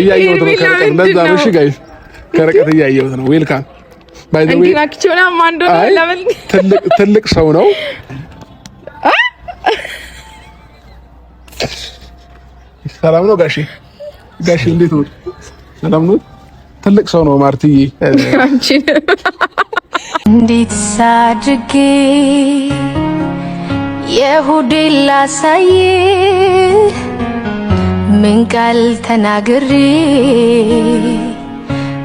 እያየሁት ነው ከርቀት ለዛ ነው እሺ ጋይስ ከርቀት እያየሁት ነው ዌልካም ባይ ዘ ዌይ እንዲናክቹና ማንዶ ለምን ትልቅ ሰው ነው ሰላም ነው ጋሺ እንዴት ነው ሰላም ነው ትልቅ ሰው ነው ማርትዬ እንዴት ሳድርጌ የሁዴ ላሳይ ምን ቃል ተናግሬ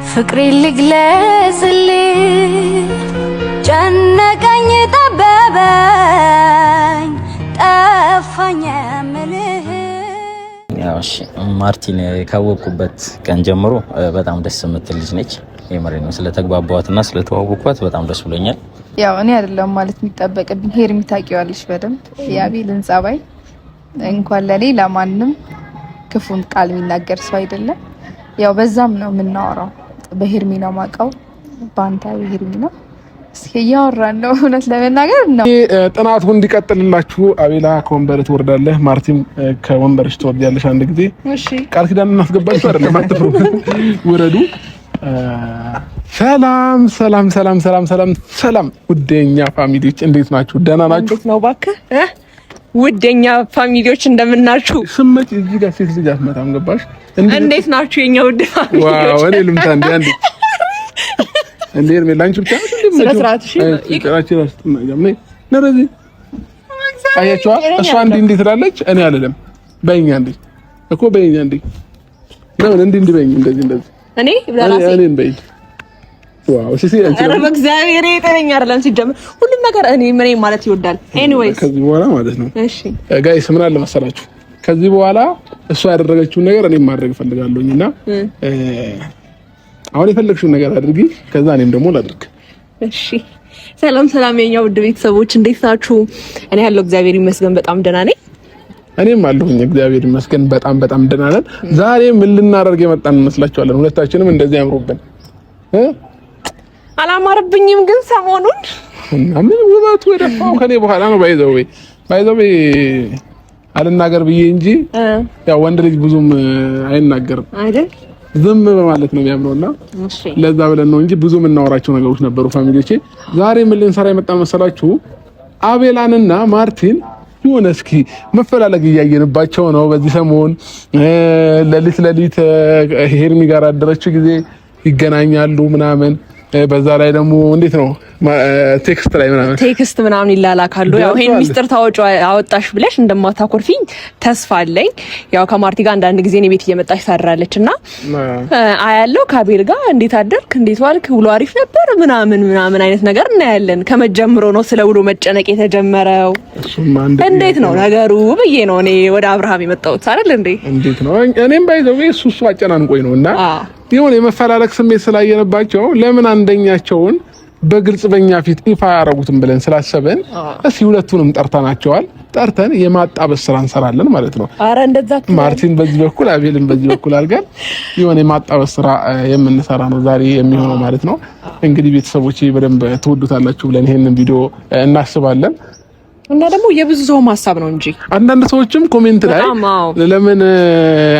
ፍቅሬ ልግለጽልህ ጨነቀኝ ጠበበኝ ጠፋኝ የምልህ ያው እሺ ማርቲን ካወቅኩበት ቀን ጀምሮ በጣም ደስ የምትል ልጅ ነች የምሬ ነው ስለተግባባዋትና ስለተዋወቅኳት በጣም ደስ ብሎኛል ያው እኔ አይደለም ማለት የሚጠበቅብኝ ሄርሚ ታውቂዋለሽ በደንብ የአቤልን ጸባይ እንኳን ለኔ ለማንም ክፉን ቃል የሚናገር ሰው አይደለም ያው በዛም ነው የምናወራው በሄርሚ ነው ማቀው ባንታ በሄርሚ ነው እስኪ ያወራን ነው እውነት ለመናገር ነው ጥናቱ እንዲቀጥልላችሁ አቤላ ከወንበር ትወርዳለህ ማርቲም ከወንበርሽ ትወርጃለሽ አንድ ጊዜ እሺ ቃል ኪዳን እናስገባችሁ አይደለም አትፍሩ ውረዱ ሰላም ውደኛ ፋሚሊዎች እንዴት ናችሁ ደህና ናችሁ ነው እባክህ ውደኛ ፋሚሊዎች እንደምናችሁ ስመጭ እዚህ ጋር ሴት ልጅ አትመጣም ገባሽ እንዴት ናችሁ የኛ ውድ ፋሚሊዎች ዋው እኔ ልምታ እንዴ ላንቺ ብቻ ስለስርዓት እሺ ይቀራችሁ አስተማጋም ነረዚ አያችሁ እሷ እንዴት ትላለች እኔ አይደለም በእኛ እንዴ እኮ በእኛ እንዴ ነው እንዴ በእኛ እንደዚህ እኔ ለራሴ እኔን በይ ዋው እሺ አረ በእግዚአብሔር ይጠረኛ አይደለም ሲጀምር ሁሉም ነገር እኔ ምን ማለት ይወዳል ኤኒዌይስ ከዚህ በኋላ ማለት ነው እሺ ጋይስ ምን አለ መሰላችሁ ከዚህ በኋላ እሷ ያደረገችውን ነገር እኔም ማድረግ ፈልጋለሁኝና አሁን የፈለግሽውን ነገር አድርጊ ከዛ እኔም ደግሞ ላድርግ እሺ ሰላም የኛ ውድ ቤተሰቦች እንዴት ናችሁ እኔ ያለው እግዚአብሔር ይመስገን በጣም ደህና ነኝ እኔም አለሁኝ እግዚአብሔር ይመስገን በጣም ደህና ነን ዛሬ ምን ልናደርግ የመጣን እንመስላችኋለን ሁለታችንም እንደዚህ ያምሩብን አላማረብኝም ግን ሰሞኑን ምን ውበቱ የደፋው ከኔ በኋላ ነው ባይዘው አልናገር ብዬ እንጂ ያው ወንድ ልጅ ብዙም አይናገርም አይደል ዝም በማለት ነው የሚያምረውና ለዛ ብለን ነው እንጂ ብዙ የምናወራቸው ነገሮች ነበሩ ፋሚሊዎቼ ዛሬ ምን ልንሰራ የመጣን መሰላችሁ አቤላንና ማርቲን የሆነ እስኪ መፈላለግ እያየንባቸው ነው በዚህ ሰሞን ለሊት ሄርሚ ጋር አደረችው ጊዜ ይገናኛሉ ምናምን በዛ ላይ ደግሞ እንዴት ነው ቴክስት ምናምን ይላላካሉ ያው ይሄን ሚስጥር አወጣሽ ብለሽ እንደማታኮርፊኝ ተስፋ አለኝ ያው ከማርቲ ጋር አንዳንድ ጊዜ እኔ ቤት እየመጣች ታራለችና አያለው ከአቤል ጋር እንዴት አደርክ እንዴት ዋልክ ውሎ አሪፍ ነበር ምናምን አይነት ነገር እናያለን ከመጀመሩ ነው ስለ ውሎ መጨነቅ የተጀመረው እንዴት ነው ነገሩ ብዬ ነው እኔ ወደ አብርሃም የመጣሁት አይደል እንዴት ነው እኔም ባይዘው እሱ አጨናንቆኝ ነውና የሆነ የመፈላለግ ስሜት ስላየነባቸው ለምን አንደኛቸውን በግልጽ በእኛ ፊት ይፋ ያረጉትን ብለን ስላሰበን እሺ ሁለቱንም ጠርተን የማጣበስ ስራ እንሰራለን ማለት ነው አረ እንደዛ ማርቲን በዚህ በኩል አቤልን በዚህ በኩል አድርገን የሆነ የማጣበስ ስራ የምንሰራ ነው ዛሬ የሚሆነው ማለት ነው እንግዲህ ቤተሰቦቼ በደንብ ተወዱታላችሁ ብለን ይሄንን ቪዲዮ እናስባለን እና ደግሞ የብዙ ሰው ሐሳብ ነው እንጂ አንዳንድ ሰዎችም ኮሜንት ላይ ለምን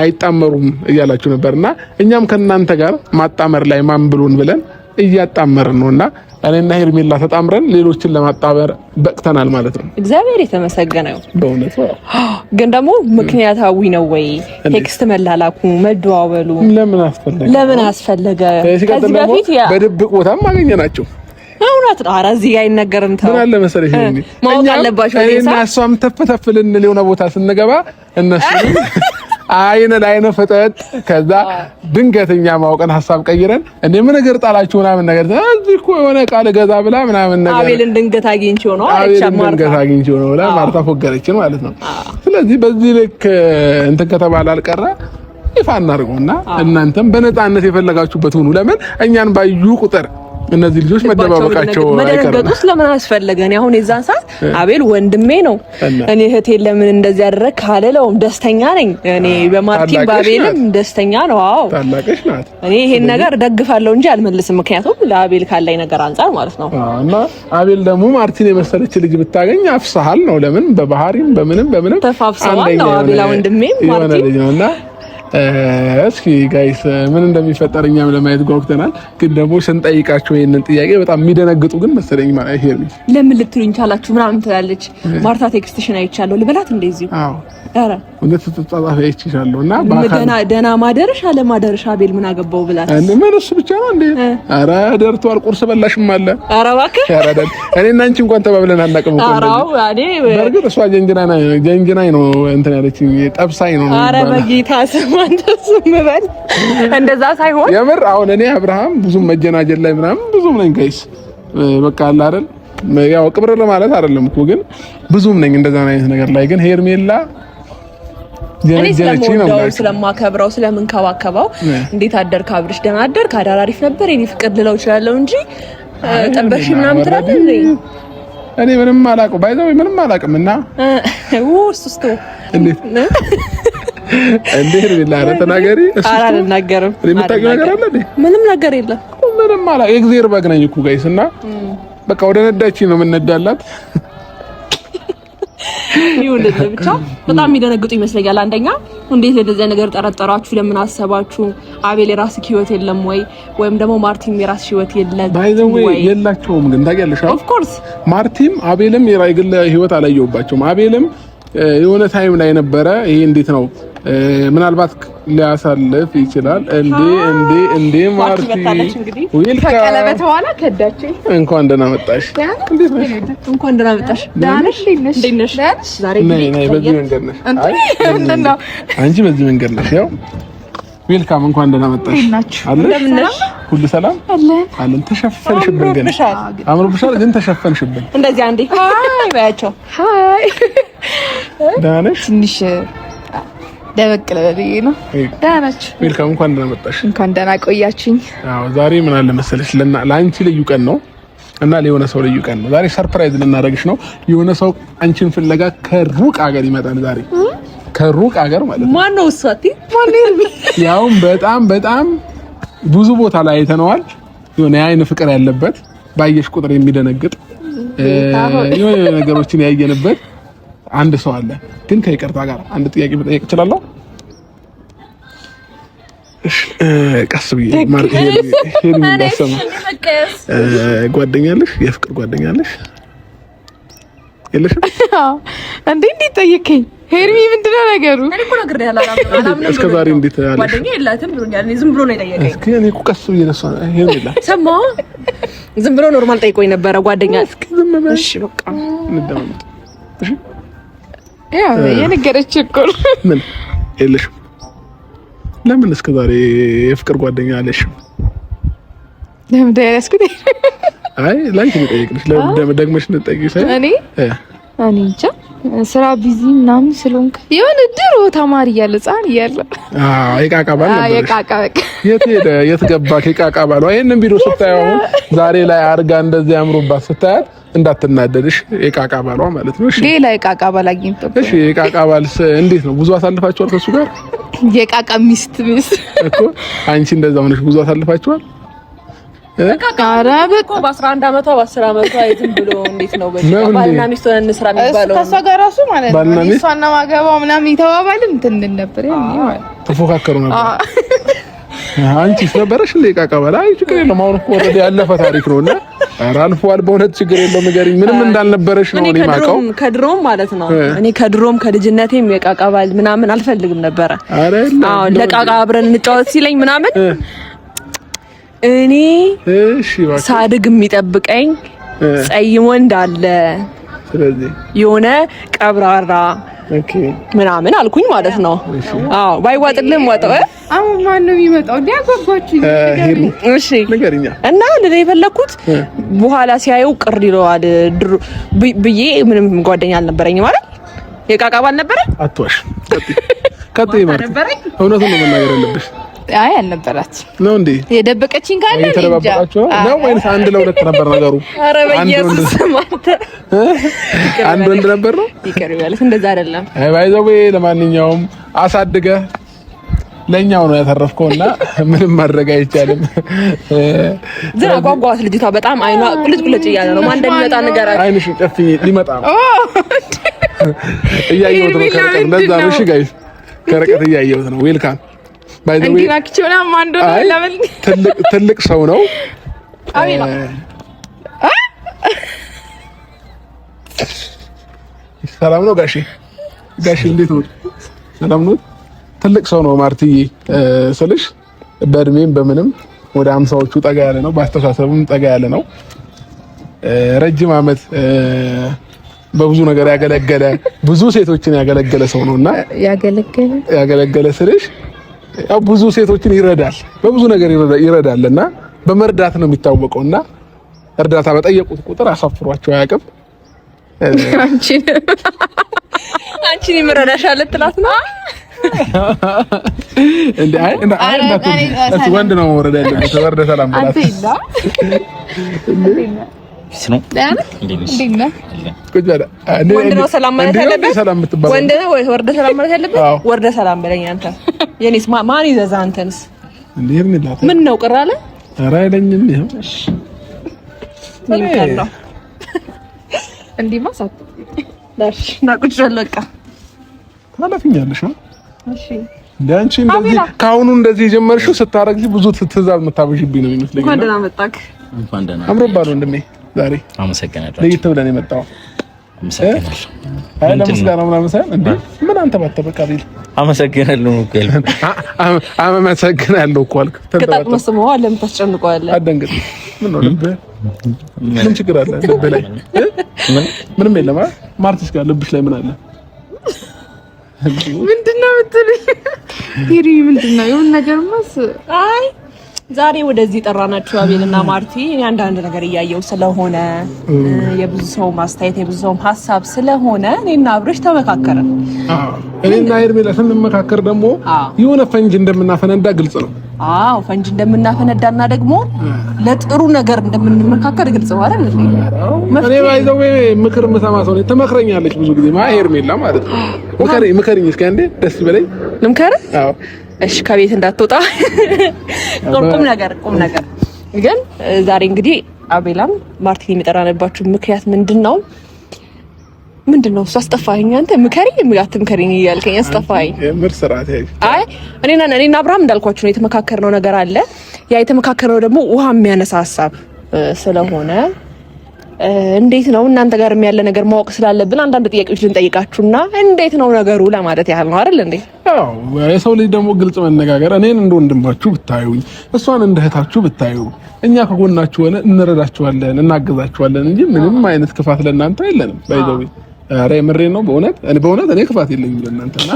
አይጣመሩም እያላችሁ ነበርና እኛም ከናንተ ጋር ማጣመር ላይ ማን ብሎን ብለን እያጣመርን ነውና እኔና ሄርሜላ ተጣምረን ሌሎችን ለማጣበር በቅተናል ማለት ነው እግዚአብሔር የተመሰገነ ነው በእውነት ግን ደግሞ ምክንያታዊ ነው ወይ ቴክስት መላላኩ መደዋወሉ ለምን አስፈለገ ከዚህ በፊት በድብቅ ቦታም ማግኘናቸው እውነት ነው ኧረ እዚህ ጋር አይነገርም ተው ምን አለ መሰለሽ ማወቅ አለባችሁ እኔና እሷም ተፈተፍልን የሆነ ቦታ ስንገባ እነሱ አይነ ፈጠጥ ከዛ ድንገተኛ ማውቀን ሐሳብ ቀይረን እንደ ምን ነገር ጣላችሁ ምናምን ነገር እዚህ እኮ የሆነ ቃል ገዛ ብላ ምናምን ነገር አቤልን ድንገት አግኝቼው ነው ብላ ማርታ ፎገረችን ማለት ነው ስለዚህ በዚህ ልክ እንትን ከተባለ አልቀረ ይፋ እናድርገውና እናንተም በነፃነት የፈለጋችሁበት ሁሉ ለምን እኛን ባዩ ቁጥር እነዚህ ልጆች መደባበቃቸው መደረገጡስ ለምን አስፈለገኝ አሁን የዛን ሰዓት አቤል ወንድሜ ነው እኔ እህቴ ለምን እንደዚህ ያደረክ ካለለውም ደስተኛ ነኝ እኔ በማርቲን ባቤልም ደስተኛ ነው አዎ ታላቅሽ ናት እኔ ይሄን ነገር ደግፋለሁ እንጂ አልመልስም ምክንያቱም ለአቤል ካለኝ ነገር አንፃር ማለት ነው እና አቤል ደግሞ ማርቲን የመሰለች ልጅ ብታገኝ አፍሳሃል ነው ለምን በባህሪም በምንም ተፋፍሰዋል ነው አቤል ወንድሜም ማርቲን ነውና እስኪ ጋይስ ምን እንደሚፈጠር እኛም ለማየት ጓጉተናል። ግን ደግሞ ስንጠይቃቸው ይሄንን ጥያቄ በጣም የሚደነግጡ ግን መሰለኝ ማለት ይሄ ለምን ልትሉኝ ቻላችሁ ምናምን ትላለች ማርታ። ቴክስትሽን አይቻለሁ ልበላት እንደዚህ። አዎ ኧረ እውነት ተጻጻፈ አይቻለሁ እና ደህና ማደርሽ አለ ማደርሽ አቤል ምን አገባው ብላት እንዴ ምን እሱ ብቻ ነው እንዴ? ኧረ ደርቷል። ቁርስ በላሽም አለ። ኧረ እባክህ እኔና አንቺ እንኳን ተባብለን አናውቅም እኮ። በርግጥ እሷ ጀንጅናይ ነው እንትን ያለችኝ ጠብሳይ ነው። ኧረ በጌታ ስም አንተ ዝም በል። እንደዛ ሳይሆን የምር አሁን እኔ አብርሃም ብዙም መጀናጀል ላይ ምናምን ብዙም ነኝ ጋይስ። በቃ አለ አይደል ያው ቅብር ለማለት አይደለም እኮ ግን ብዙም ነኝ እንደዛ አይነት ነገር ላይ። ግን ሄርሜላ ጀነጀነች ነው ስለማከብረው ስለምንከባከበው እንዴት አደርክ አብርሽ ደህና አደርክ አዳር አሪፍ ነበር የኔ ፍቅር ልለው እችላለሁ እንጂ ጠበሽ ምናምን ትላለህ እንዴ? እኔ ምንም አላውቅም ባይዘው ምንም አላውቅም እና እሱስቶ እንዴት ሄርሜላ ተናገሪ። አልናገርም። የምታውቂው ነገር አለ እንዴ? ምንም ነገር የለም። ምንም አላውቅም። የእግዚአብሔር በግ ነኝ እኮ ጋይስ እና በቃ ወደ ነዳችኝ ነው የምንነዳላት። ይሁንልህ ብቻ በጣም የሚደነግጡ ይመስለኛል። አንደኛ እንዴት ለዚህ ነገር ጠረጠራችሁ? ለምን አሰባችሁ? አቤል የራስህ ህይወት የለም ወይ? ወይም ደግሞ ማርቲም የራስህ ህይወት የለም ወይ? የላቸውም። ግን ታውቂያለሽ ኦፍ ኮርስ ማርቲም አቤልም የግል ህይወት አላየሁባቸውም። አቤልም የሆነ ታይም ላይ ነበረ። ይሄ እንዴት ነው ምናልባት ሊያሳልፍ ይችላል። እንዴ ማርቲ ወይል ከቀለበት በኋላ ከዳችኝ። እንኳን ደህና መጣሽ። እንዴት ነሽ? እንኳን ደህና መጣሽ። ዳንሽ እንዴት ነሽ? ዛሬ ነይ በዚህ መንገድ ነሽ። አንቺ በዚህ መንገድ ነሽ። ያው ዌልካም እንኳን ደህና መጣሽ። እንደምን ነሽ? ሁሉ ሰላም አለን። ተሸፈንሽብን ግን አምሮብሻል። ግን ተሸፈንሽብን እንደዚህ አንዴ ሃይ ባያቸው። ሃይ ደህና ነሽ? ትንሽ ደበቅ ለበልዬ ነው። ደህና ናችሁ? ዌልካም እንኳን ደህና መጣሽ። እንኳን ደህና ቆያችሁኝ። አዎ ዛሬ ምን አለ መሰለሽ ለአንቺ ልዩ ቀን ነው እና ለሆነ ሰው ልዩ ቀን ነው። ዛሬ ሰርፕራይዝ ልናደርግሽ ነው። የሆነ ሰው አንቺን ፍለጋ ከሩቅ ሀገር ይመጣል ዛሬ ከሩቅ ሀገር ማለት ነው። ማን ነው እሱ? ያውም በጣም ብዙ ቦታ ላይ አይተነዋል። የሆነ የአይን ፍቅር ያለበት ባየሽ ቁጥር የሚደነግጥ የሆነ ነገሮችን ያየንበት አንድ ሰው አለ። ግን ከይቅርታ ጋር አንድ ጥያቄ መጠየቅ እችላለሁ? እሺ ቀስ ብዬ ጓደኛለሽ? የፍቅር ጓደኛለሽ የለሽም? እንዴ እንዴት ጠየቀኝ? ሄርሚ ምንድነው ነገሩ? እኔ እኮ ነግሬሃለሁ። እስከ ዛሬ እንዴት ያለሽ? ጓደኛ የላትም ብሎኛል። እኔ ዝም ብሎ ነው የጠየቀኝ። እስኪ እኔ እኮ ቀስ ብዬ ነሳ ሄርሜላ ሰማሁ። ዝም ብሎ ኖርማል ጠይቆኝ ነበረ ጓደኛ። እስኪ ዝም በል እሺ። በቃ እንደማመጥ እሺ። ያው የነገረች እኮ ምን የለሽም? ለምን እስከ ዛሬ የፍቅር ጓደኛ አለሽም? ለምን ደረስኩት? አይ ላንቺ ልጠይቅሽ። ለምን ደግመሽ ልጠይቅሽ? እኔ እንጃ ስራ ቢዚ ምናምን ስለሆንክ የሆነ ድሮ ተማሪ እያለ ህፃን እያለ የቃቃ ባል ነበር። የቃቃ በቃ የት ሄደ? የት ገባ? የቃቃ ባል ይሄንን ቪዲዮ ስታየው አሁን ዛሬ ላይ አርጋ እንደዚህ አምሮባት ስታያት እንዳትናደድሽ። የቃቃ ባሏ ማለት ነው። እሺ ሌላ የቃቃ ባል አግኝቶ እሺ። የቃቃ ባልስ እንዴት ነው? ብዙ አሳልፋችኋል ከሱ ጋር? የቃቃ ሚስት እኮ አንቺ እንደዛ ሆነሽ ብዙ አሳልፋችኋል? ኧረ በቃ በ11 አመቷ በ10 አመቷ የትም ብሎ እንዴት ነው ባልና ሚስት ሆነን እንስራ የሚባለው? ከእሷ ጋር እራሱ ማለት ነው እሷና ማገባው ምናምን የተባባልን እንትን ነበር ያኔ ማለት ተፎካከሩ ነበር። አንቺስ ነበረሽ እንደ የቃቃ ባል? አይ ችግር የለውም አሁን እኮ ወረደ ያለፈ ታሪክ ነውና ኧረ አልፏል። በእውነት ችግር የለውም ንገሪኝ። ምንም እንዳልነበረሽ ነው እኔ የማውቀው። ከድሮም ማለት ነው እኔ ከድሮም ከልጅነቴም የቃቃ ባል ምናምን አልፈልግም ነበረ። አዎ ለቃቃ አብረን እንጫወት ሲለኝ ምናምን እኔ ሳድግ የሚጠብቀኝ ጸይሞ እንዳለ ስለዚህ የሆነ ቀብራራ ምናምን አልኩኝ ማለት ነው። አዎ ባይዋጥልም ዋጠው። አሁን ማን ነው የሚመጣው? ሊያጓጓችሁ እሺ ንገሪኛ። እና ለኔ የፈለኩት በኋላ ሲያየው ቅር ይለዋል ብዬ ምንም ጓደኛ አልነበረኝ ማለት የቃቃ ባል ነበረኝ። አትዋሽ። ቀጥይ ማለት እውነቱን ነው መናገር ያለብሽ። አይ አልነበራት ነው እንዴ? የደበቀችኝ ካለ እንዴ ተረባባችሁ ነው ወይስ አንድ ለሁለት ነበር ነገሩ? ኧረ በኢየሱስ ማለት አንድ ወንድ ነበር ነው? ይቀር ይበልስ እንደዛ አይደለም። አይ ባይዘው ለማንኛውም አሳድገ ለኛው ነው ያተረፍከውና ምንም ማድረግ አይቻልም። ዝራ ጓጓት ልጅቷ በጣም አይኗ ቁልጭ ቁልጭ እያለ ነው። ማን እንደሚመጣ ንገራት። አይንሽን ጨፍኝ ሊመጣ ነው። እያየሁት ነው ከርቀት። ለዛ ነው እሺ ጋይስ ከርቀት እያየሁት ነው። ዌልካም እንዲናክቸውና ማንዶ ለምን ትልቅ ሰው ነው አቤላ ሰላም ነው ጋሺ እንዴት ነው ሰላም ነው ትልቅ ሰው ነው ማርቲዬ ስልሽ በእድሜም በምንም ወደ 50ዎቹ ጠጋ ያለ ነው በአስተሳሰብም ጠጋ ያለ ነው ረጅም ዓመት በብዙ ነገር ያገለገለ ብዙ ሴቶችን ያገለገለ ሰው ነውና ያገለገለ ስልሽ ያው ብዙ ሴቶችን ይረዳል በብዙ ነገር ይረዳልና በመርዳት ነው የሚታወቀውና እርዳታ በጠየቁት ቁጥር አሳፍሯቸው አያውቅም አንቺን ይመረዳሻል ትላት ነው እንዴ አይ ወንድ ነው ወረዳ ያለበት ወረዳ ሰላም ብላት ወንድ ነው ሰላም ማለት ያለበት ወንድ ነው ወይ ወረዳ ሰላም ማለት ያለበት ወረዳ ሰላም በለኝ አንተ የኔስ ማን ይዘዛ አንተንስ እንዴ ምን ነው ቅር አለ ኧረ አይለኝም ይሄው ይምከለው እንዴ ማሳት ዳሽ ናቁጭ ለለቃ ታላፊኛለሽ እሺ ዳንቺ እንደዚህ ካሁኑ እንደዚህ የጀመርሽው ስታረግጂ ብዙ ትዕዛዝ መታበሽብኝ ነው የሚመስለኝ እንኳን ደህና መጣክ እንኳን ደህና አምሮባል ወንድሜ ዛሬ አመሰግናለሁ ለይት ብለን የመጣው አመሰግናለሁ አይ ለምስጋና ምናምን ሳይሆን እንዴ ምን አንተ ባተበቃ ቢል አመሰግናለሁ አመሰግናለሁ እኮ አልክ ከጣጥ መስመው ለምን ታስጨንቀዋለህ አደንግጥ ምን ነው ልብ ምን ችግር አለ ልብ ላይ ምንም የለም ማርቲስ ጋር ልብሽ ላይ ምን አለ ምንድነው የምትልኝ ሂሪ ምንድነው የሆነ ነገርማስ አይ ዛሬ ወደዚህ ጠራናችሁ አቤልና ማርቲ እኔ አንዳንድ ነገር እያየው ስለሆነ የብዙ ሰው ማስተያየት የብዙ ሰው ሐሳብ ስለሆነ እኔና አብረሽ ተመካከረን እኔና ሄርሜላ ስንመካከር ደግሞ የሆነ ፈንጅ እንደምናፈነዳ ግልጽ ነው አዎ ፈንጅ እንደምናፈነዳና ደግሞ ለጥሩ ነገር እንደምንመካከር ግልጽ ነው አይደል እኔ ባይዘው ምክር መሰማ ሰው ነኝ ተመክረኛለች ብዙ ጊዜ ሄርሜላ ማለት ነው ምከሪኝ እስኪ አንዴ ደስ ይበለኝ ልምከር አዎ እሺ ከቤት እንዳትወጣ ቁም ነገር ግን ዛሬ እንግዲህ አቤላም ማርቲን የሚጠራንባችሁ ምክንያት ምንድነው እሱ አስጠፋኸኝ አንተ ምከሪኝ አትምከሪኝ እያልከኝ አስጠፋኸኝ ምር ስራት አይ እኔና አብርሃም እንዳልኳችሁ ነው የተመካከርነው ነገር አለ ያ የተመካከርነው ደግሞ ውሃ የሚያነሳ ሀሳብ ስለሆነ እንዴት ነው እናንተ ጋር ያለ ነገር ማወቅ ስላለብን አንዳንድ ጥያቄዎች ልንጠይቃችሁና እንዴት ነው ነገሩ ለማለት ያህል ነው አይደል እንዴ አዎ የሰው ልጅ ደግሞ ግልጽ መነጋገር እኔን እንደ ወንድማችሁ ብታዩኝ እሷን እንደ እህታችሁ ብታዩ እኛ ከጎናችሁ ሆነ እንረዳችኋለን እናገዛችኋለን እንጂ ምንም አይነት ክፋት ለእናንተ የለንም ባይዘው ኧረ የምሬ ነው በእውነት እኔ ክፋት የለኝም ለእናንተና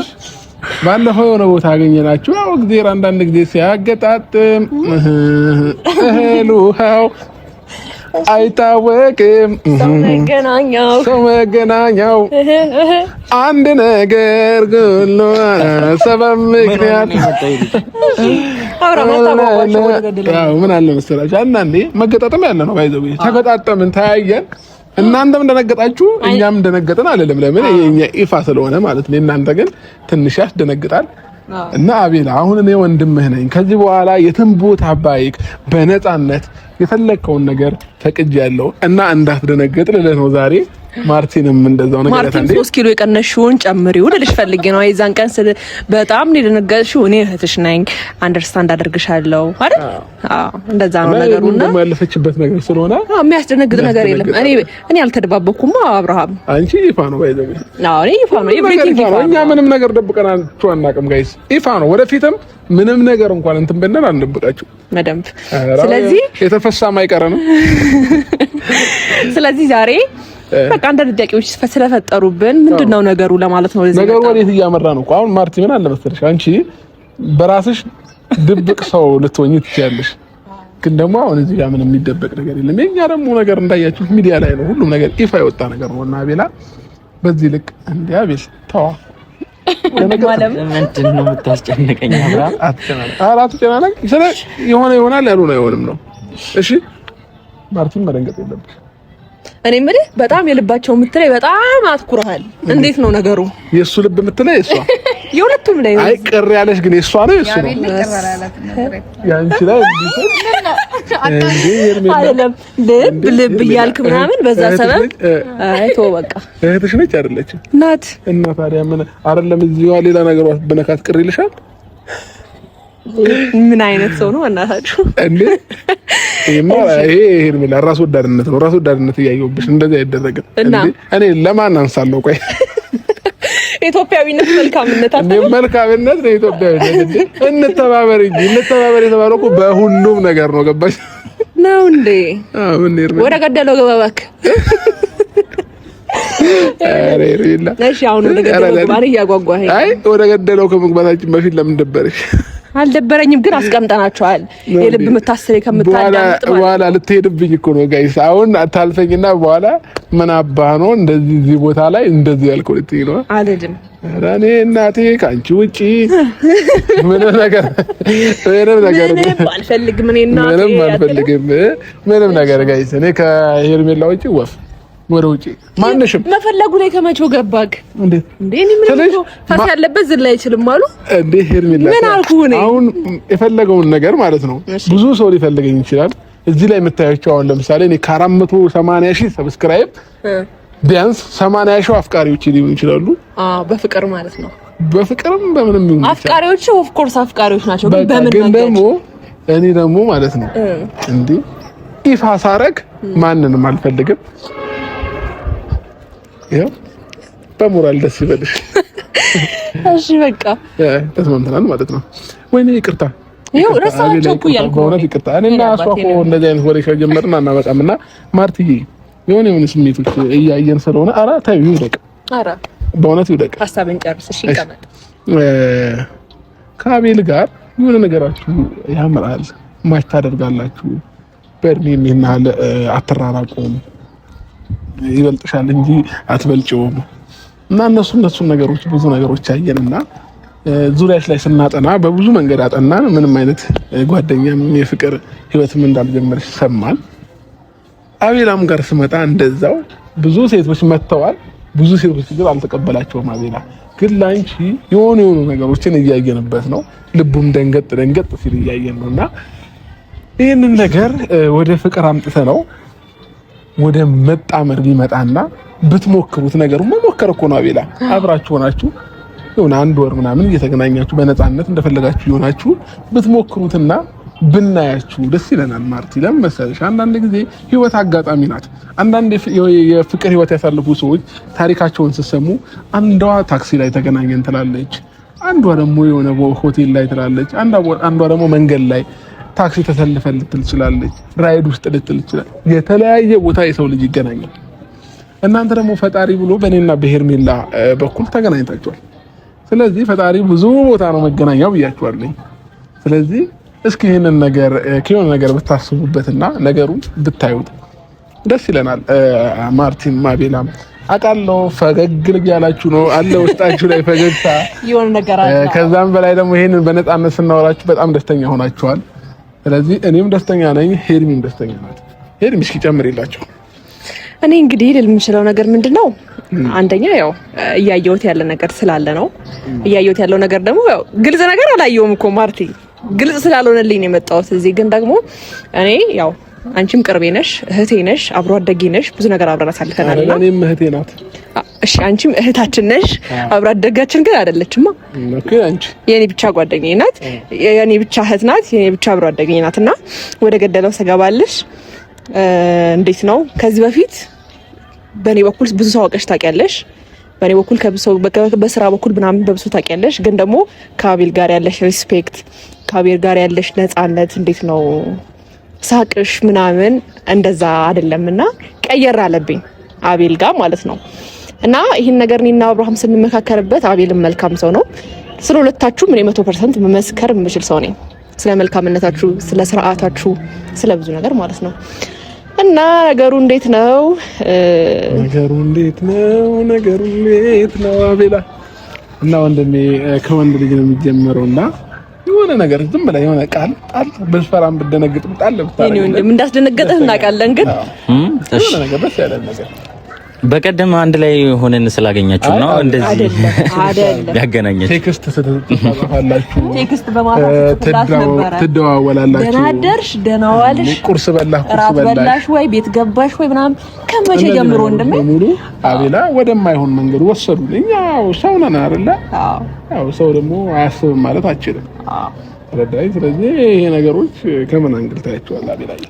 ባለፈው የሆነ ቦታ ያገኘናችሁ ያው እግዚአብሔር አንዳንድ ጊዜ ሲያገጣጥም እህሉሃው አይታወቅም ሰው መገናኛው አንድ ነገር ሁሉ ሰበብ ምክንያት ያው ምን አለ መሰላችሁ አንዳንዴ መገጣጠም ያለ ነው ባይዘው ተገጣጠምን ታያየን እናንተም እንደነገጣችሁ እኛም እንደነገጠን አይደለም ለምን የኛ ኢፋ ስለሆነ ማለት ነው እናንተ ግን ትንሽ ያስደነግጣል እና አቤላ አሁን እኔ ወንድምህ ነኝ ከዚህ በኋላ የትም ቦታ ባይክ በነፃነት የፈለከውን ነገር ፈቅጃለሁ እና እንዳትደነግጥ ልልህ ነው ዛሬ ማርቲንም እንደዛው ነገር ማርቲን 3 ኪሎ የቀነሽውን ጨምሪው ልልሽ ፈልጌ ነው አይዛን ቀን በጣም እንደነገርሽው እኔ እህትሽ ነኝ አንደርስታንድ አደርግሻለሁ አይደል አዎ እንደዛ ነው ነገሩና ደግሞ ያለፈችበት ነገር ስለሆነ የሚያስደነግጥ ነገር የለም እኔ አልተደባበኩም አብርሃም አንቺ ይፋ ነው ባይዘው አዎ እኔ ይፋ ነው ኤቭሪቲንግ ይፋ ነው እኛ ምንም ነገር ደብቀናችሁ አናውቅም ጋይስ ይፋ ነው ወደፊትም ምንም ነገር እንኳን እንትን ብንል አንደብቃችሁ መደም ስለዚህ የተፈሳ ማይቀር ነው ስለዚህ ዛሬ በቃ አንዳንድ ጥያቄዎች ስለፈጠሩብን ምንድነው ነገሩ ለማለት ነው ለዚህ ነገሩ ወዴት እያመራ ነው አሁን ማርቲ ምን አለ መሰለሽ አንቺ በራስሽ ድብቅ ሰው ልትሆኚ ትችያለሽ ግን ደግሞ አሁን እዚህ ጋር ምንም የሚደበቅ ነገር የለም የኛ ደግሞ ነገር እንዳያችሁት ሚዲያ ላይ ነው ሁሉም ነገር ይፋ የወጣ ነገር ነውና አቤላ በዚህ ልክ እንዴ አቤል ተዋ ምንድነው የምታስጨንቀኝ አብራ አትጨናነቅ ስለ ይሆናል ያሉን አይሆንም ነው እሺ ማርቲን መደንገጥ የለብሽ እኔ ምንድነው በጣም የልባቸው የምትለይ በጣም አትኩራሃል እንዴት ነው ነገሩ የሱ ልብ የምትለይ እሷ የሁለቱም ላይ አይ ቅር ያለሽ ግን የሷ ነው የሱ ነው ያንቺ ላይ አይደለም ልብ እያልክ ምናምን በዛ ሰበብ አይ ተው በቃ እህትሽ ነች አይደለችም ናት እና ታዲያ ምን አይደለም እዚሁ ሌላ ነገር በነካት ቅር ይልሻል ምን አይነት ሰው ነው እናታችሁ እንዴ? ይሄ ምን ራስ ወዳድነት ነው። ራስ ወዳድነት እያየሁብሽ እንደዚህ አይደረግም እንዴ። እኔ ለማን አንሳለሁ? ቆይ ኢትዮጵያዊነት መልካምነት መልካምነት ነው ኢትዮጵያዊነት እንዴ። እንተባበር እንጂ እንተባበር የተባለው እኮ በሁሉም ነገር ነው። ገባሽ ነው እንዴ? ወደ ገደለው ገባ እባክህ። እሺ አሁን ወደ ገደለው ገባ እያጓጓህ። አይ ወደ ገደለው ከመግባታችን በፊት ለምን ደበረሽ? አልደበረኝም፣ ግን አስቀምጠናቸዋል። የልብ ምታስሬ ከምታዳምጥ በኋላ ልትሄድብኝ እኮ ነው ጋይስ። አሁን አታልፈኝና በኋላ ምን አባህ ነው እንደዚህ እዚህ ቦታ ላይ እንደዚህ ያልከው ልትይ ነው? አልሄድም። እኔ እናቴ ካንቺ ውጪ ምንም ነገር አልፈልግም። እኔ እናቴ ምንም አልፈልግም። ምንም ነገር ጋይስ። እኔ ከሄርሜላ ውጪ ወፍ ወደ ውጪ ማንሽም መፈለጉ ላይ ከመቼው ገባክ እንዴ? እኔ ምን ፈስ ያለበት ዝላ አይችልም አሉ እንዴ? ሄርሜላ ምን አልኩህ? እኔ አሁን የፈለገውን ነገር ማለት ነው ብዙ ሰው ሊፈልገኝ ይችላል። እዚህ ላይ የምታያቸው አሁን ለምሳሌ እኔ ከ480,000 ሰብስክራይብ ቢያንስ 80,000 አፍቃሪዎች ሊሆኑ ይችላሉ። በፍቅር ማለት ነው። በፍቅርም በምንም ይሁን አፍቃሪዎች ኦፍ ኮርስ አፍቃሪዎች ናቸው። ግን ደግሞ እኔ ደግሞ ማለት ነው እንዴ ይፋ ሳረግ ማንንም አልፈልግም። ያው በሞራል ደስ ይበልሽ። እሺ በቃ ተስማምተናል ማለት ነው። ወይኔ ይቅርታ ይኸው ረሳቸው እኮ ያልኩ በእውነት ይቅርታ። እኔና እሷ እኮ እንደዚህ አይነት ወሬ ከጀመርን አናበቃምና ማርትዬ የሆነ ስሜቶች እያየን ስለሆነ ኧረ ተይው ይውደቅ። ኧረ በእውነት ይውደቅ። ሀሳብን ጨርስ። እሺ ይቀመጥ። ከአቤል ጋር የሆነ ነገራችሁ ያምራል፣ ማች ታደርጋላችሁ። በእድሜም ይሄን ያህል አትራራቁም። ይበልጥሻል እንጂ አትበልጪውም። እና እነሱ ነገሮች ብዙ ነገሮች አየንና ዙሪያሽ ላይ ስናጠና በብዙ መንገድ አጠናን። ምንም አይነት ጓደኛም የፍቅር ህይወትም እንዳልጀመረሽ ሰማን። አቤላም ጋር ስመጣ እንደዛው ብዙ ሴቶች መጥተዋል። ብዙ ሴቶች ግን አልተቀበላቸውም። አቤላ ግን ላንቺ የሆኑ ነገሮችን እያየንበት ነው። ልቡም ደንገጥ ሲል እያየን ነውና ይሄንን ነገር ወደ ፍቅር አምጥተ ነው ወደ መጣመር ቢመጣና ብትሞክሩት ነገሩ መሞከር እኮ ነው። አቤላ አብራችሁ ሆናችሁ የሆነ አንድ ወር ምናምን እየተገናኛችሁ በነፃነት እንደፈለጋችሁ ይሆናችሁ ብትሞክሩትና ብናያችሁ ደስ ይለናል። ማርቲ ለምን መሰለሽ አንዳንድ ጊዜ ህይወት አጋጣሚ ናት። አንዳንድ የፍቅር ህይወት ያሳለፉ ሰዎች ታሪካቸውን ሲሰሙ አንዷ ታክሲ ላይ ተገናኘን ትላለች፣ አንዷ ደግሞ የሆነ ሆቴል ላይ ትላለች፣ አንዷ ደግሞ መንገድ ላይ ታክሲ ተሰልፈን ልትል ትችላለች፣ ራይድ ውስጥ ልትል ትችላለች። የተለያየ ቦታ የሰው ልጅ ይገናኛል። እናንተ ደግሞ ፈጣሪ ብሎ በእኔና በሄርሜላ በኩል ተገናኝታችኋል። ስለዚህ ፈጣሪ ብዙ ቦታ ነው መገናኛው ብያችኋለሁ። ስለዚህ እስኪ ይሄንን ነገር ከሆነ ነገር ብታስቡበትና ነገሩን ብታዩት ደስ ይለናል። ማርቲን ማቤላም አቃለው ፈገግ ያላችሁ ነው አለ ውስጣችሁ ላይ ፈገግታ የሆነ ነገር አለ። ከዛም በላይ ደግሞ ይሄንን በነፃነት ስናወራችሁ በጣም ደስተኛ ሆናችኋል። ስለዚህ እኔም ደስተኛ ነኝ፣ ሄርሚም ደስተኛ ናት። ሄርሚ እስኪ ጨምሪላችሁ። እኔ እንግዲህ ልል የምችለው ነገር ምንድነው፣ አንደኛ ያው እያየሁት ያለ ነገር ስላለ ነው። እያየሁት ያለው ነገር ደግሞ ያው ግልጽ ነገር አላየሁም እኮ ማርቲ፣ ግልጽ ስላልሆነልኝ ነው የመጣሁት እዚህ። ግን ደግሞ እኔ ያው አንቺም ቅርቤ ነሽ፣ እህቴ ነሽ፣ አብሮ አደጌ ነሽ፣ ብዙ ነገር አብረን አሳልፈናልና እኔም እህቴ ናት። እሺ አንቺም እህታችን ነሽ፣ አብሮ አደጋችን ግን አይደለችማ። ኦኬ አንቺ የኔ ብቻ ጓደኛዬ ናት፣ የኔ ብቻ እህት ናት፣ የኔ ብቻ አብሮ አደገኝ ናትና ወደ ገደለው ሰገባለሽ። እንዴት ነው ከዚህ በፊት በኔ በኩል ብዙ ሰው አውቀሽ ታውቂያለሽ። በኔ በኩል በስራ በኩል ምናምን በብዙ ታውቂያለሽ። ግን ደግሞ ከአቤል ጋር ያለሽ ሪስፔክት፣ ከአቤል ጋር ያለሽ ነፃነት እንዴት ነው ሳቅሽ ምናምን እንደዛ አይደለምና ቀየር አለብኝ አቤል ጋር ማለት ነው። እና ይሄን ነገር እኔና አብርሃም ስንመካከርበት አቤልም መልካም ሰው ነው። ስለ ሁለታችሁ እኔ 100% መመስከር የምችል ሰው ነኝ። ስለ መልካምነታችሁ፣ ስለ ስርዓታችሁ፣ ስለ ብዙ ነገር ማለት ነው። እና ነገሩ እንዴት ነው? ነገሩ እንዴት ነው አቤላ? እና ወንድሜ ከወንድ ልጅ ነው የሚጀምረውና የሆነ ነገር ዝም ብላ የሆነ ቃል በስፈራም ብደነግጥ ጣል ብታረግ እኔ ወንድም እንዳስደነገጠህ እናውቃለን። ግን የሆነ ነገር ደስ ያለ ነገር በቀደም አንድ ላይ ሆነን ስላገኛችሁ ነው እንደዚህ አይደለም ያገናኛችሁ። ቴክስት ስትጻጻፋላችሁ፣ ቴክስት በማድረግ ትደዋወላላችሁ። ደህና አደርሽ፣ ደህና ዋልሽ፣ ቁርስ በላሽ ወይ ቤት ገባሽ ወይ ምናምን ከመቼ ጀምሮ እንደም ሙሉ አቤላ ወደማይሆን መንገድ ወሰዱኝ። ያው ሰው ነን አይደለ? አዎ ሰው ደግሞ አያስብም ማለት አችልም። ረዳይ። ስለዚህ ይሄ ነገሮች ከምን አንግል ታያቸዋለህ አቤላዬ?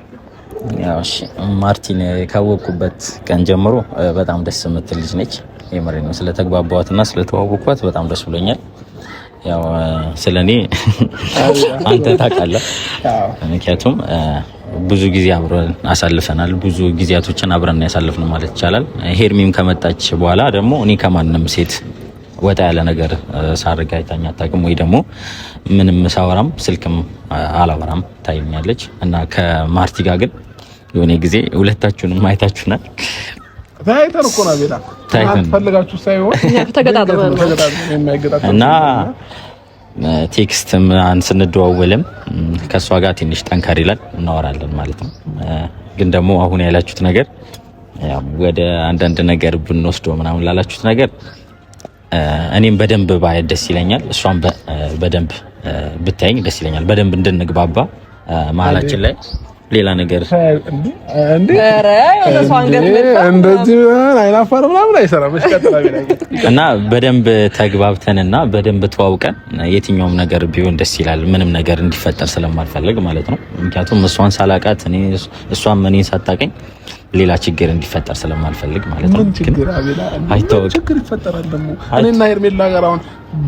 ያው እሺ ማርቲን ካወቅኩበት ቀን ጀምሮ በጣም ደስ የምትል ልጅ ነች። የምሬ ነው። ስለተግባባዋትና ስለተዋወቅኳት በጣም ደስ ብሎኛል። ያው ስለኔ አንተ ታውቃለህ፣ ምክንያቱም ብዙ ጊዜ አብረን አሳልፈናል። ብዙ ጊዜያቶችን አብረን ያሳልፍነው ማለት ይቻላል። ሄርሚም ከመጣች በኋላ ደግሞ እኔ ከማንም ሴት ወጣ ያለ ነገር ሳርጋ አይታኝ አታውቅም፣ ወይ ደግሞ ምንም ሳወራም ስልክም አላወራም ታይኛለች። እና ከማርቲ ጋር ግን የሆነ ጊዜ ሁለታችሁንም አይታችሁናል። ታይተን እኮ ነው ቤላ ፈልጋችሁ ሳይሆን እና ቴክስት ስንደዋወልም ከሷ ጋር ትንሽ ጠንከር ይላል እናወራለን ማለት ነው። ግን ደግሞ አሁን ያላችሁት ነገር ያው ወደ አንዳንድ ነገር ብንወስደው ምናምን ላላችሁት ነገር እኔም በደንብ ባይ ደስ ይለኛል። እሷም በደንብ ብታይኝ ደስ ይለኛል። በደንብ እንድንግባባ መሀላችን ላይ ሌላ ነገር እና በደንብ ተግባብተንና በደንብ ተዋውቀን የትኛውም ነገር ቢሆን ደስ ይላል። ምንም ነገር እንዲፈጠር ስለማልፈልግ ማለት ነው። ምክንያቱም እሷን ሳላቃት እሷም እኔን ሳታቀኝ ሌላ ችግር እንዲፈጠር ስለማልፈልግ ማለት ነው። አይታወቅም፣ ችግር ይፈጠራል። ደግሞ እኔና ሄርሜላ ጋር አሁን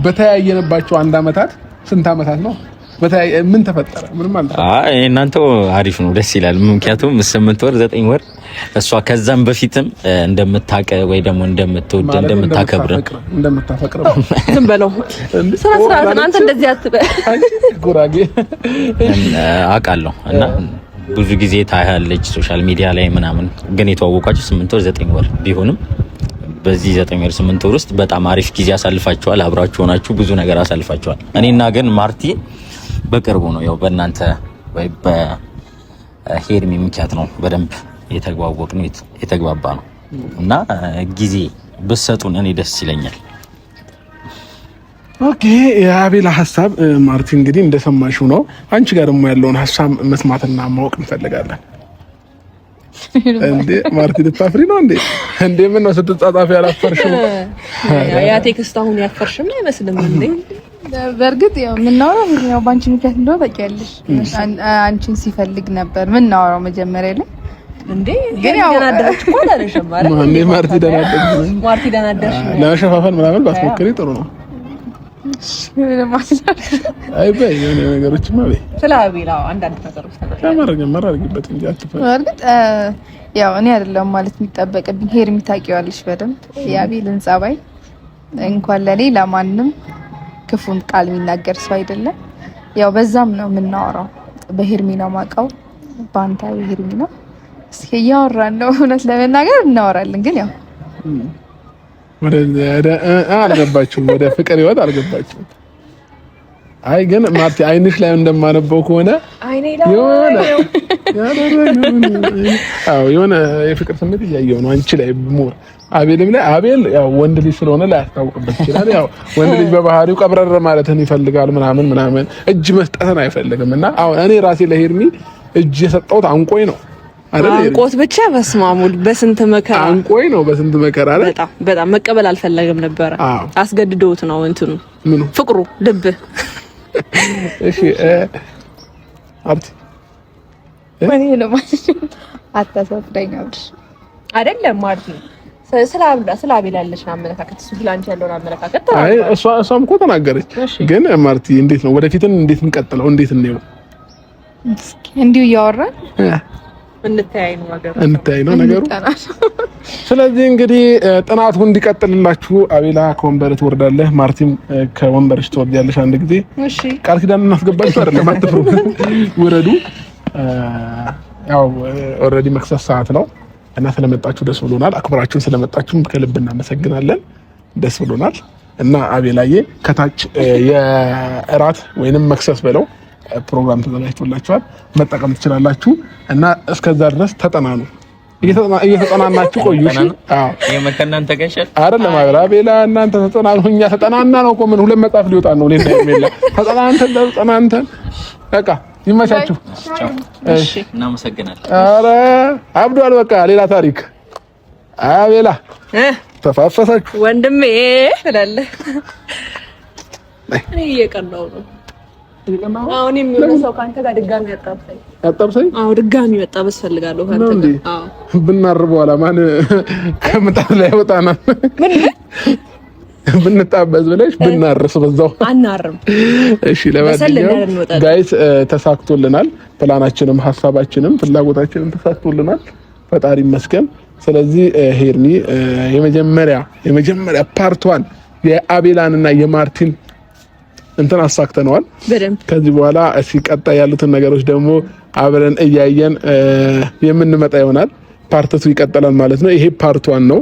በተያየንባቸው አንድ አመታት ስንት አመታት ነው? ምን ተፈጠረ? ምንም ማለት ነው። እናንተ አሪፍ ነው፣ ደስ ይላል። ምክንያቱም 8 ወር 9 ወር እሷ ከዛም በፊትም እንደምታቀ ወይ ደግሞ እንደምትወድ እንደምታከብር እንደምታፈቅር ዝም በለው ስራ እናንተ እንደዚህ አትበል። ጉራጌ አውቃለሁ እና ብዙ ጊዜ ታያለች ሶሻል ሚዲያ ላይ ምናምን። ግን የተዋወቃችሁ 8 ወር 9 ወር ቢሆንም በዚህ 9 ወር 8 ወር ውስጥ በጣም አሪፍ ጊዜ አሳልፋችኋል። አብራችሁ ሆናችሁ ብዙ ነገር አሳልፋችኋል። እኔና ግን ማርቲ በቅርቡ ነው ያው በእናንተ ወይ በሄርሚ ምክንያት ነው በደንብ የተግባባነው የተግባባ ነው። እና ጊዜ ብትሰጡን እኔ ደስ ይለኛል። ኦኬ የአቤላ ሐሳብ ማርቲ እንግዲህ እንደሰማሽው ነው። አንቺ ጋር ደግሞ ያለውን ሐሳብ መስማትና ማወቅ እንፈልጋለን። እንዴ ማርቲ ልታፍሪ ነው እንዴ? እንዴ ምን ነው ስትጻጻፊ ያላፈርሽው? ያ ቴክስት አሁን ያፈርሽም አይመስልም እንዴ? በእርግጥ ያው ምናወራው ያው ባንቺ ምክንያት እንደሆነ ታውቂያለሽ። አንቺን ሲፈልግ ነበር ምናወራው መጀመሪያ ላይ እንዴ። ግን ያው ደናደረች እኮ አላለሽም ማለት ነው። እንዴ ማርቲ ደናደረች ለመሸፋፈን ምናምን ባትሞክሪ ጥሩ ነው። አይ በይ የሆነ ነገሮችማ በይ ስላቢላው አንዳንድ ነገሮች ተማረገበት እንጂ አትፈል። በእርግጥ ያው እኔ አይደለም ማለት የሚጠበቅብኝ ሄርሚ ታውቂዋለሽ በደንብ የአቤልን ጸባይ። እንኳን ለኔ ለማንም ክፉን ቃል የሚናገር ሰው አይደለም። ያው በዛም ነው የምናወራው። በሄርሚ ነው የማውቀው፣ ባንታ በሄርሚ ነው። እስኪ እያወራን ነው እውነት ለመናገር እናወራለን። ግን ያው ወደ አልገባችሁም፣ ወደ ፍቅር ህይወት አልገባችሁም። አይ ግን ማርቲ አይንሽ ላይ እንደማነበው ከሆነ የሆነ የፍቅር ስሜት እያየሁ ነው አንቺ ላይ ሞር አቤልም ላይ። አቤል ያው ወንድ ልጅ ስለሆነ ላያስታውቅበት ይችላል። ያው ወንድ ልጅ በባህሪው ቀብረር ማለትን ይፈልጋል ምናምን እጅ መስጠትን አይፈልግም። እና አሁን እኔ ራሴ ለሄርሚ እጅ የሰጠሁት አንቆይ ነው አይደል? አንቆት ብቻ በስማሙል በስንት መከራ አንቆይ ነው በስንት መከራ አይደል? በጣም መቀበል አልፈለገም ነበር። አስገድዶት ነው እንትኑ ምኑ ፍቅሩ ልብ። እሺ አብቲ ወኔ ነው ማለት አታሳፍደኝ አብሽ አይደለም ማርቲ ስለ አቤል ያለሽን አመለካከት እሱ ስላንቺ ያለውን አመለካከት አይ እሷም እኮ ተናገረች። ግን ማርቲ እንዴት ነው ወደፊትን እንዴት እንቀጥለው እንዴት እንየው? እንዲሁ እያወራን እንተያይ ነው ነገሩ። ስለዚህ እንግዲህ ጥናቱ እንዲቀጥልላችሁ አቤላ ከወንበር ትወርዳለህ፣ ማርቲም ከወንበርሽ ትወርጃለሽ። አንድ ጊዜ እሺ ቃል ኪዳን እናስገባችሁ አይደለም፣ አትፍሩ፣ ውረዱ። ያው ኦልሬዲ መክሰስ ሰዓት ነው እና ስለመጣችሁ ደስ ብሎናል። አክብራችሁን ስለመጣችሁ ከልብ እናመሰግናለን። ደስ ብሎናል። እና አቤላዬ ከታች የእራት ወይንም መክሰስ በለው ፕሮግራም ተዘጋጅቶላችኋል፣ መጠቀም ትችላላችሁ። እና እስከዛ ድረስ ተጠናኑ፣ እየተጠናናችሁ ቆዩ። እሺ አዎ የመከናንተ ገሸል አይደለም አቤላ፣ እናንተ ተጠናኑ። እኛ ተጠናና ነው እኮ ምን 2 መጽሐፍ ሊወጣ ነው። ለኔ አይደለም ተጠናንተን በቃ ይመቻችሁ። እሺ እናመሰግናለን። ኧረ አብዷል፣ በቃ ሌላ ታሪክ። አቤላ ተፋፈሳችሁ ወንድሜ ትላለህ። እኔ እየቀናው ነው አሁን የሚሆነው ሰው ካንተ ጋር ድጋሚ ያጣብሰኝ። አዎ ድጋሚ መጣበስ ፈልጋለሁ ካንተ ጋር። አዎ ብናርብ በኋላ ማን ከምጣት ላይ ወጣና ብንጣበዝ ብለሽ ብናርስ በዛው አናርም። እሺ ለማንኛውም ጋይስ ተሳክቶልናል። ፕላናችንም ሐሳባችንም ፍላጎታችንም ተሳክቶልናል። ፈጣሪ ይመስገን። ስለዚህ ሄርሚ የመጀመሪያ ፓርት 1 የአቤላንና የማርቲን እንትን አሳክተነዋል። ከዚህ በኋላ ቀጣይ ያሉትን ነገሮች ደግሞ አብረን እያየን የምንመጣ ይሆናል። ፓርት 2 ይቀጥላል ማለት ነው። ይሄ ፓርት 1 ነው።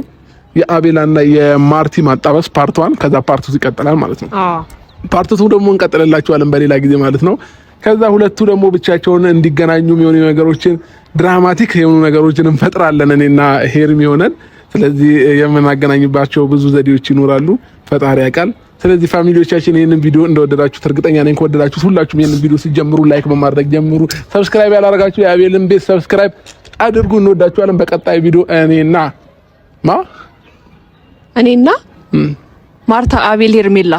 የአቤላና የማርቲ ማጣበስ ፓርት 1፣ ከዛ ፓርት 2 ይቀጥላል ማለት ነው። ፓርት 2 ደግሞ እንቀጥልላችኋለን በሌላ ጊዜ ማለት ነው። ከዛ ሁለቱ ደግሞ ብቻቸውን እንዲገናኙ የሚሆኑ ነገሮችን ድራማቲክ የሆኑ ነገሮችን እንፈጥራለን እኔና ሄርሚ ሆነን። ስለዚህ የምናገናኝባቸው ብዙ ዘዴዎች ይኖራሉ፣ ፈጣሪ ያውቃል። ስለዚህ ፋሚሊዎቻችን ይሄንን ቪዲዮ እንደወደዳችሁት እርግጠኛ ነኝ። ከወደዳችሁት ሁላችሁም ይሄንን ቪዲዮ ሲጀምሩ ላይክ በማድረግ ጀምሩ። ሰብስክራይብ ያላደረጋችሁ የአቤልን ቤት ሰብስክራይብ አድርጉ። እንወዳችኋለን። በቀጣይ ቪዲዮ እኔና ማርታ አቤል ሄርሜላ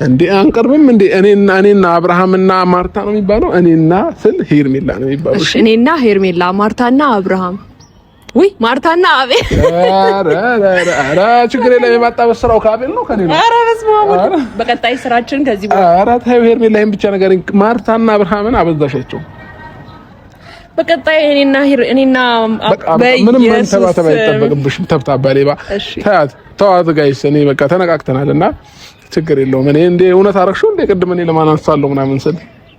እንዴ አንቀርብም እንዴ? እኔና አብርሃምና ማርታ ነው የሚባለው። እኔና ስል ሄርሜላ ነው የሚባለው። እሺ እኔና ሄርሜላ፣ ማርታና አብርሃም፣ ወይ ማርታና አቤል። ኧረ ችግር የለም። የማጣበስ ስራው ከአቤል ነው ከኔ ነው። ኧረ በስመ አብ። በቀጣይ ስራችን ከዚህ በኋላ ኧረ ተይው ሄርሜላ፣ ይሄን ብቻ ነገር ማርታና አብርሃምን አበዛሻቸው። በቀጣይ እኔና ምንም መንተባተብ አይጠበቅብሽም። ተብታባ ሌባ ተዋት ጋይስ። እኔ በቃ ተነቃቅተናልና ችግር የለውም። እኔ እንደ እውነት አረግሽው እንደ ቅድም እኔ ለማን አንሳለሁ ምናምን ስል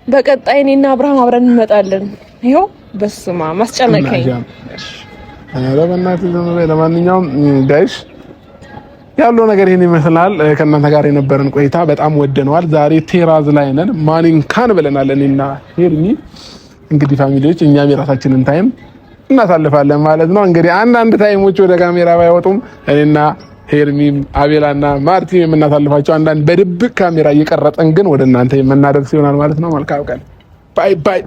በቀጣይ እኔና አብርሃም አብረን እንመጣለን። ይኸው በስማ ማስጨነቀኝ። ኧረ በእናትህ ዝም በይ። ለማንኛውም ጋይስ ያለው ነገር ይሄን ይመስላል። ከእናንተ ጋር የነበረን ቆይታ በጣም ወደነዋል። ዛሬ ቴራዝ ላይ ነን፣ ማኒንካን ብለናል እኔና ሄርሚ። እንግዲህ ፋሚሊዎች እኛም የራሳችንን ታይም እናሳልፋለን ማለት ነው። እንግዲህ አንዳንድ ታይሞች ወደ ካሜራ ባይወጡም እኔና ሄርሚም አቤላና ማርቲን የምናሳልፋቸው አንዳንድ በድብቅ ካሜራ እየቀረጸን ግን ወደ እናንተ የምናደርስ ይሆናል ማለት ነው። መልካም ቀን። ባይ ባይ።